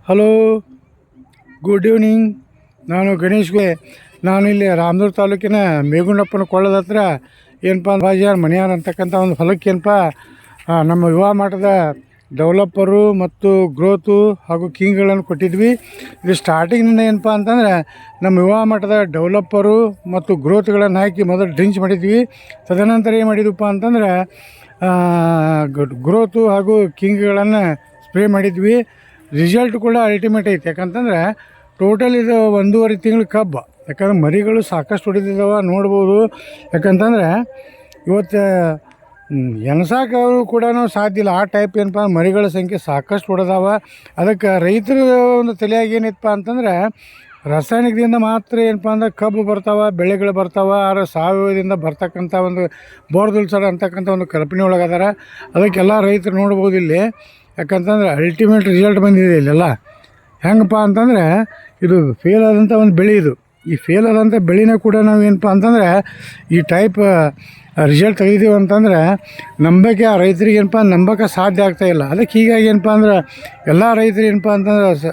Hello, good evening. ನಾನು ಗಣೇಶ್ಗೆ. ನಾನು ಇಲ್ಲಿ ರಾಮದುರ್ಗ ತಾಲೂಕಿನ ಮೇಗುಂಡಪ್ಪನ ಕೊಳ್ಳದ ಹತ್ರ ಏನಪ್ಪ ಬಾಜಿಯಾರ್ ಮನೆಯಾರ್ ಅಂತಕ್ಕಂಥ ಒಂದು ಹೊಲಕ್ಕೆ ಏನಪ್ಪ ನಮ್ಮ ಯುವ ಮಠದ ಡೆವಲಪರು ಮತ್ತು ಗ್ರೋತು ಹಾಗೂ ಕಿಂಗ್ಗಳನ್ನು ಕೊಟ್ಟಿದ್ವಿ. ಇದು ಸ್ಟಾರ್ಟಿಂಗಿನಿಂದ ಏನಪ್ಪ ಅಂತಂದರೆ ನಮ್ಮ ಯುವ ಮಠದ ಡೆವಲಪರು ಮತ್ತು ಗ್ರೋತ್ಗಳನ್ನು ಹಾಕಿ ಮೊದಲು ಡ್ರಿಂಕ್ಸ್ ಮಾಡಿದ್ವಿ. ತದನಂತರ ಏನು ಮಾಡಿದ್ವಪ್ಪ ಅಂತಂದರೆ ಗ್ರೋತು ಹಾಗೂ ಕಿಂಗ್ಗಳನ್ನು ಸ್ಪ್ರೇ ಮಾಡಿದ್ವಿ. ರಿಸಲ್ಟ್ ಕೂಡ ಅಲ್ಟಿಮೇಟ್ ಐತೆ. ಯಾಕಂತಂದರೆ ಟೋಟಲ್ ಇದು 1.5 ತಿಂಗಳು ಕಬ್ಬು. ಯಾಕಂದ್ರೆ ಮರಿಗಳು ಸಾಕಷ್ಟು ಹೊಡಿತಿದ್ದಾವೆ ನೋಡ್ಬೋದು. ಯಾಕಂತಂದರೆ ಇವತ್ತು ಎಣ್ಸಾಕವರು ಕೂಡ ಸಾಧ್ಯ ಇಲ್ಲ. ಆ ಟೈಪ್ ಏನಪ್ಪ ಮರಿಗಳ ಸಂಖ್ಯೆ ಸಾಕಷ್ಟು ಹೊಡೆದಾವ. ಅದಕ್ಕೆ ರೈತರ ಒಂದು ತಲೆಯಾಗಿ ಏನಿತ್ತಪ್ಪ ಅಂತಂದರೆ ರಾಸಾಯನಿಕದಿಂದ ಮಾತ್ರ ಏನಪ್ಪ ಅಂದ್ರೆ ಕಬ್ಬು ಬರ್ತಾವೆ, ಬೆಳೆಗಳು ಬರ್ತಾವೆ. ಆದರೆ ಸಾವಯವದಿಂದ ಬರ್ತಕ್ಕಂಥ ಒಂದು ಬೋರ್ದುಲ್ಸರ್ ಅಂತಕ್ಕಂಥ ಒಂದು ಕಲ್ಪನೆ ಒಳಗದಾರ. ಅದಕ್ಕೆಲ್ಲ ರೈತರು ನೋಡ್ಬೋದು ಇಲ್ಲಿ. ಯಾಕಂತಂದ್ರೆ ಅಲ್ಟಿಮೇಟ್ ರಿಸಲ್ಟ್ ಬಂದಿದೆ ಇಲ್ಲೆಲ್ಲ. ಹೆಂಗಪ್ಪ ಅಂತಂದರೆ ಇದು ಫೇಲ್ ಆದಂಥ ಒಂದು ಬೆಳೆ. ಇದು ಈ ಫೇಲ್ ಆದಂಥ ಬೆಳೆನ ಕೂಡ ನಾವು ಏನಪ್ಪ ಅಂತಂದರೆ ಈ ಟೈಪ್ ರಿಸಲ್ಟ್ ತೆಗೆದೀವಿ ಅಂತಂದರೆ ನಂಬಕ್ಕೆ ಆ ರೈತರಿಗೆ ಏನಪ್ಪ ನಂಬಕ್ಕೆ ಸಾಧ್ಯ ಆಗ್ತಾಯಿಲ್ಲ. ಅದಕ್ಕೆ ಹೀಗಾಗಿ ಏನಪ್ಪ ಅಂದ್ರೆ ಎಲ್ಲ ರೈತರು ಏನಪ್ಪ ಅಂತಂದ್ರೆ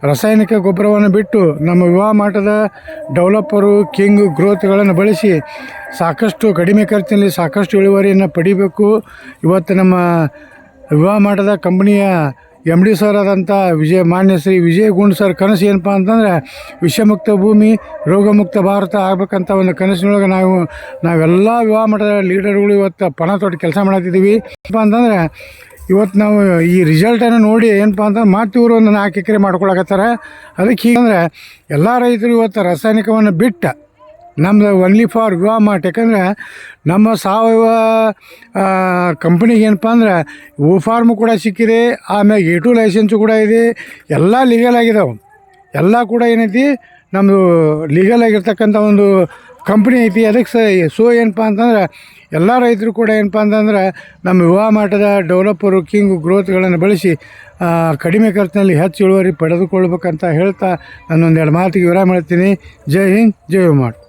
ರಾಸಾಯನಿಕ ಗೊಬ್ಬರವನ್ನು ಬಿಟ್ಟು ನಮ್ಮ ಯುವ ಮಠದ ಡೆವಲಪರು ಕಿಂಗ್ ಗ್ರೋತ್ಗಳನ್ನು ಬಳಸಿ ಸಾಕಷ್ಟು ಕಡಿಮೆ ಖರ್ಚಿನಲ್ಲಿ ಸಾಕಷ್ಟು ಇಳುವರಿಯನ್ನು ಪಡಿಬೇಕು. ಇವತ್ತು ನಮ್ಮ ಯುವ ಮಠದ ಕಂಪ್ನಿಯ MD ಸರ್ ಆದಂಥ ಮಾನ್ಯ ಶ್ರೀ ವಿಜಯ್ ಗುಂಡ್ ಸರ್ ಕನಸು ಏನಪ್ಪ ಅಂತಂದರೆ ವಿಷಮುಕ್ತ ಭೂಮಿ, ರೋಗಮುಕ್ತ ಭಾರತ ಆಗ್ಬೇಕಂತ ಒಂದು ಕನಸಿನೊಳಗೆ ನಾವೆಲ್ಲ ಯುವ ಮಠದ ಲೀಡರ್ಗಳು ಇವತ್ತು ಪಣ ತೊಟ್ಟು ಕೆಲಸ ಮಾಡತ್ತಿದ್ದೀವಿ. ಏನಪ್ಪ ಅಂತಂದರೆ ಇವತ್ತು ನಾವು ಈ ರಿಸಲ್ಟನ್ನು ನೋಡಿ ಏನಪ್ಪ ಅಂತಂದ್ರೆ ಮತ್ತೆ ಇವರು ಒಂದು 4 ಎಕರೆ ಮಾಡ್ಕೊಳಕತ್ತಾರೆ. ಅದಕ್ಕೆ ಹೀಗಂದರೆ ಎಲ್ಲ ರೈತರು ಇವತ್ತು ರಾಸಾಯನಿಕವನ್ನು ಬಿಟ್ಟು ನಮ್ಮದು ಒನ್ಲಿ ಫಾರ್ ಯುವ ಮಠ. ಯಾಕಂದರೆ ನಮ್ಮ ಸಾವಯವ ಕಂಪ್ನಿಗೆ ಏನಪ್ಪ ಅಂದ್ರೆ ಫಾರ್ಮು ಕೂಡ ಸಿಕ್ಕಿದೆ. ಆಮೇಲೆ A2 ಲೈಸೆನ್ಸು ಕೂಡ ಇದೆ. ಎಲ್ಲ ಲೀಗಲ್ ಆಗಿದಾವೆ. ಎಲ್ಲ ಕೂಡ ಏನೈತಿ ನಮ್ಮದು ಲೀಗಲ್ ಆಗಿರ್ತಕ್ಕಂಥ ಒಂದು ಕಂಪ್ನಿ ಐತಿ. ಅದಕ್ಕೆ ಏನಪ್ಪ ಅಂತಂದ್ರೆ ಎಲ್ಲ ರೈತರು ಕೂಡ ಏನಪ್ಪ ಅಂತಂದ್ರೆ ನಮ್ಮ ಯುವ ಮಠದ ಡೆವಲಪರು ಕಿಂಗ್ ಗ್ರೋತ್ಗಳನ್ನು ಬಳಸಿ ಕಡಿಮೆ ಖರ್ಚಿನಲ್ಲಿ ಹೆಚ್ಚು ಇಳುವರಿ ಪಡೆದುಕೊಳ್ಬೇಕಂತ ಹೇಳ್ತಾ ನಾನೊಂದೆರಡು ಮಾತಿಗೆ ವಿರಾಮ ಮಾಡ್ತೀನಿ. ಜೈ ಹಿಂದ್, ಜೈ ಯುವ ಮಠ.